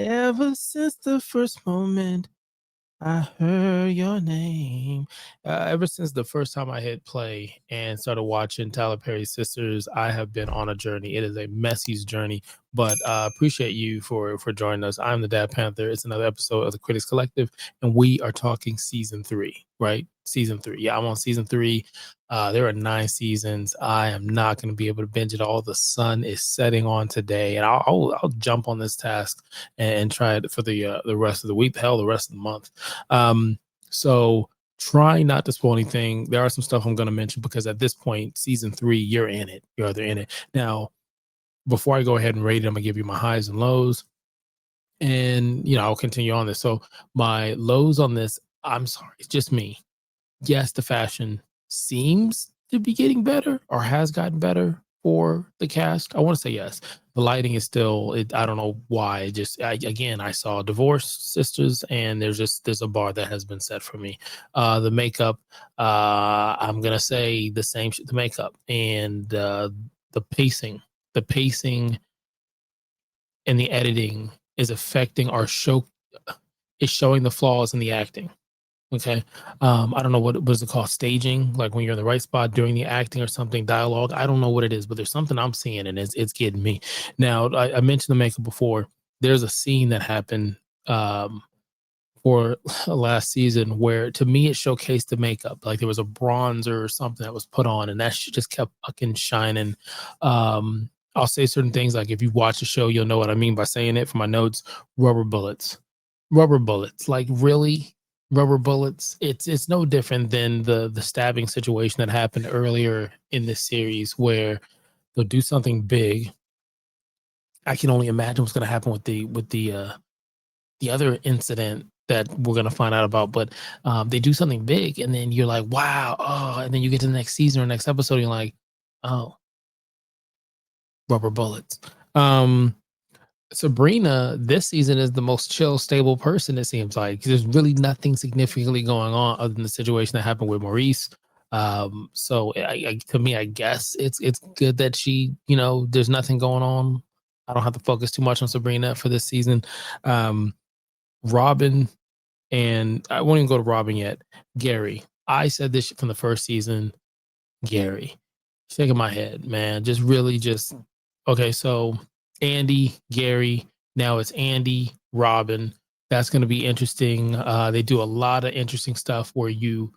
Ever since the first moment I heard your name. Ever since the first time I hit play and started watching Tyler Perry Sisters, I have been on a journey. It is a messy journey, but appreciate you for joining us. I'm the Dad Panther. It's another episode of the Critics Collective, and we are talking season 3, right? Season 3. Yeah, I'm on season 3. There are 9 seasons. I am not going to be able to binge it all. The sun is setting on today, and I'll jump on this task and try it for the rest of the week. Hell, the rest of the month. So try not to spoil anything. There are some stuff I'm going to mention because at this point, season 3, you're in it. You're either in it. Now, before I go ahead and rate it, I'm going to give you my highs and lows. And, I'll continue on this. So my lows on this, I'm sorry, it's just me. Yes, the fashion seems to be getting better or has gotten better for the cast. I want to say yes. The lighting is still, I don't know why. Again, I saw Divorce Sisters, and there's a bar that has been set for me. The makeup, I'm gonna say the same. The makeup and the pacing, the pacing and the editing is affecting our show. Is showing the flaws in the acting. Okay. I don't know what was it called, staging, like when you're in the right spot during the acting or something, dialogue. I don't know what it is, but there's something I'm seeing and it's getting me. Now, I mentioned the makeup before. There's a scene that happened for last season where to me it showcased the makeup. Like there was a bronzer or something that was put on, and that shit just kept fucking shining. I'll say certain things like if you watch the show, you'll know what I mean by saying it for my notes. Rubber bullets. Rubber bullets. Like really? Rubber bullets. It's no different than the stabbing situation that happened earlier in this series where they'll do something big. I can only imagine what's going to happen with the other incident that we're going to find out about, but they do something big and then you're like, wow, oh, and then you get to the next season or next episode and you're like, oh, rubber bullets. Sabrina this season is the most chill, stable person. It seems like there's really nothing significantly going on other than the situation that happened with Maurice. So to me, I guess it's good that she, there's nothing going on. I don't have to focus too much on Sabrina for this season. Robin, and I won't even go to Robin yet. Gary, I said this from the first season. Gary, shaking my head, man. Just really just okay. So Andy, Gary, now it's Andy, Robin. That's going to be interesting. They do a lot of interesting stuff where and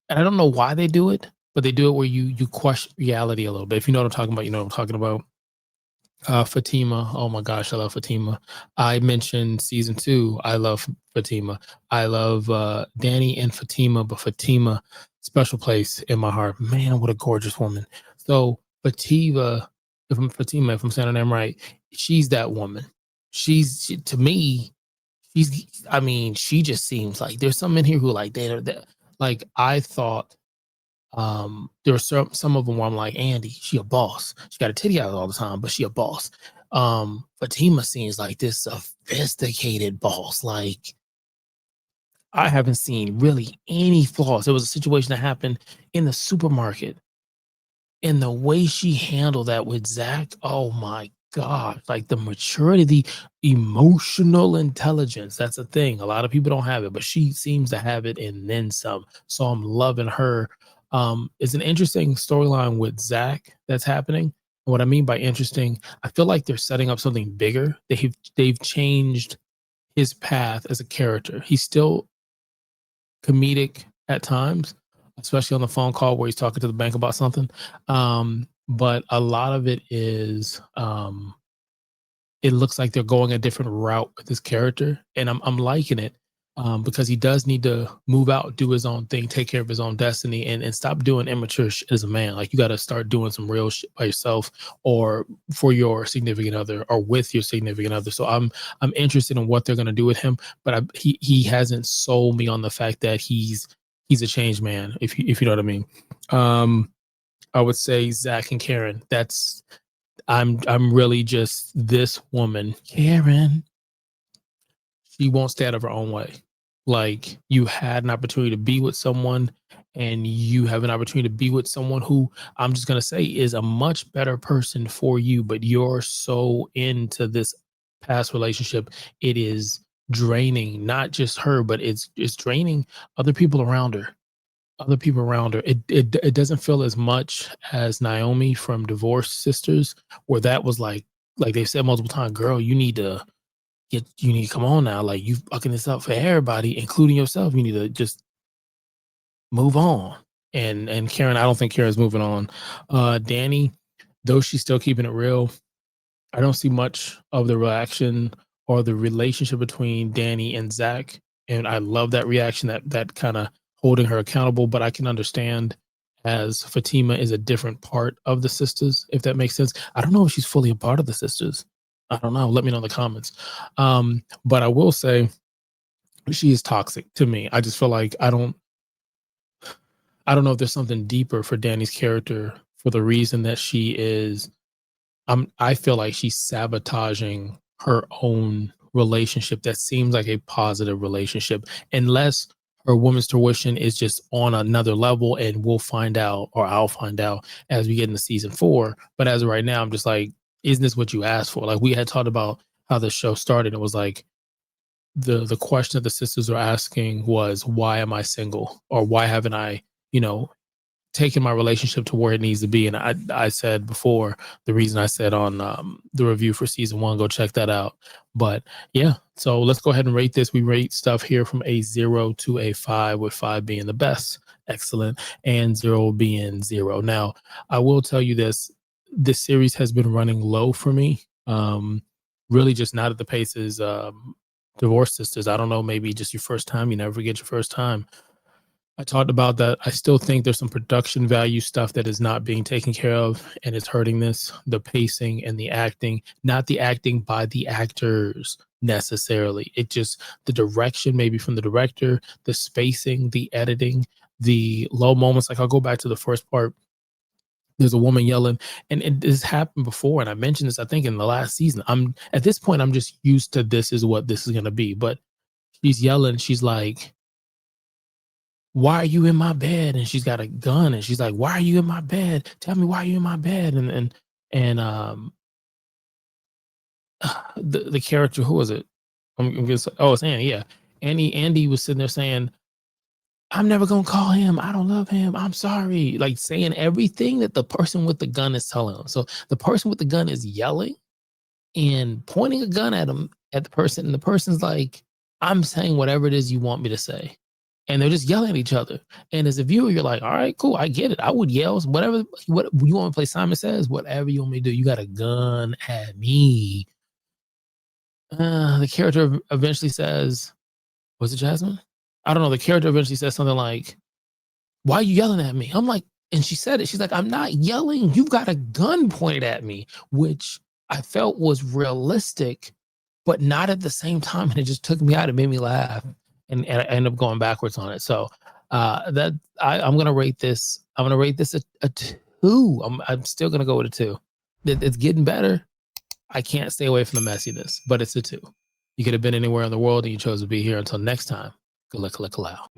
I don't know why they do it, but they do it where you question reality a little bit. If you know what I'm talking about, you know what I'm talking about. Fatima, oh my gosh, I love Fatima. I mentioned season 2. I love Fatima. I love Dani and Fatima, but Fatima, special place in my heart. Man, what a gorgeous woman. So Fatima, if I'm saying her name right, she's that woman. To me, I mean, she just seems like there's some in here who like like I thought there were some of them where I'm like, Andy, she a boss. She got a titty out all the time, but she a boss. Fatima seems like this sophisticated boss. Like I haven't seen really any flaws. There was a situation that happened in the supermarket, and the way she handled that with Zach, oh my God, like the maturity, the emotional intelligence. That's a thing. A lot of people don't have it, but she seems to have it and then some. So I'm loving her. It's an interesting storyline with Zach that's happening. And what I mean by interesting, I feel like they're setting up something bigger. They've changed his path as a character. He's still comedic at times, especially on the phone call where he's talking to the bank about something. But a lot of it is it looks like they're going a different route with his character, and I'm liking it because he does need to move out, do his own thing, take care of his own destiny, and stop doing immature shit as a man. Like you got to start doing some real shit by yourself, or for your significant other, or with your significant other. So I'm interested in what they're gonna do with him, but he hasn't sold me on the fact that he's a changed man, if you know what I mean. I would say Zach and Karen. I'm really just this woman, Karen. She won't stay out of her own way. Like you had an opportunity to be with someone, and you have an opportunity to be with someone who I'm just gonna say is a much better person for you, but you're so into this past relationship, it is draining not just her, but it's draining other people around her. Other people around her. It doesn't feel as much as Naomi from Divorced Sisters, where that was like they said multiple times, girl, you need to come on now. Like you fucking this up for everybody, including yourself. You need to just move on. And Karen, I don't think Karen's moving on. Dani, though she's still keeping it real, I don't see much of the reaction or the relationship between Dani and Zach. And I love that reaction, that kind of holding her accountable. But I can understand as Fatima is a different part of the sisters, if that makes sense. I don't know if she's fully a part of the sisters. I don't know. Let me know in the comments. But I will say she is toxic to me. I just feel like I don't know if there's something deeper for Dani's character for the reason that she is I feel like she's sabotaging her own relationship that seems like a positive relationship, unless her woman's tuition is just on another level, and we'll find out, or I'll find out as we get into season 4. But as of right now, I'm just like, isn't this what you asked for? Like we had talked about how the show started. It was like the question that the sisters are asking was, why am I single? Or why haven't I, you know, taking my relationship to where it needs to be. And I said before, the reason I said on the review for season 1, go check that out. But yeah, so let's go ahead and rate this. We rate stuff here from a 0 to a 5, with 5 being the best, excellent, and 0 being 0. Now, I will tell you this series has been running low for me. Really just not at the paces Divorce Sisters. I don't know, maybe just your first time. You never forget your first time. I talked about that. I still think there's some production value stuff that is not being taken care of, and it's hurting this. The pacing and the acting, not the acting by the actors necessarily. It just the direction, maybe from the director, the spacing, the editing, the low moments. Like I'll go back to the first part. There's a woman yelling, and this happened before, and I mentioned this, I think, in the last season. I'm at this point, I'm just used to this is what this is gonna be. But she's yelling, she's like, why are you in my bed? And she's got a gun, and she's like, why are you in my bed? Tell me why you in my bed. And the character, who was it? I'm gonna say, oh, it's Annie. Yeah. Andy was sitting there saying, I'm never gonna call him. I don't love him. I'm sorry. Like saying everything that the person with the gun is telling him. So the person with the gun is yelling and pointing a gun at him, at the person, and the person's like, I'm saying whatever it is you want me to say. And they're just yelling at each other. And as a viewer, you're like, all right, cool, I get it. I would yell whatever. What you want to play Simon Says, whatever you want me to do. You got a gun at me. The character eventually says, was it Jasmine? I don't know. The character eventually says something like, why are you yelling at me? I'm like, and she said it. She's like, I'm not yelling. You've got a gun pointed at me, which I felt was realistic, but not at the same time. And it just took me out. It made me laugh, and I ended up going backwards on it. So I'm gonna rate this. I'm gonna rate this a 2. I'm still gonna go with a 2. It's getting better. I can't stay away from the messiness, but it's a 2. You could have been anywhere in the world and you chose to be here. Until next time, good luck, loud.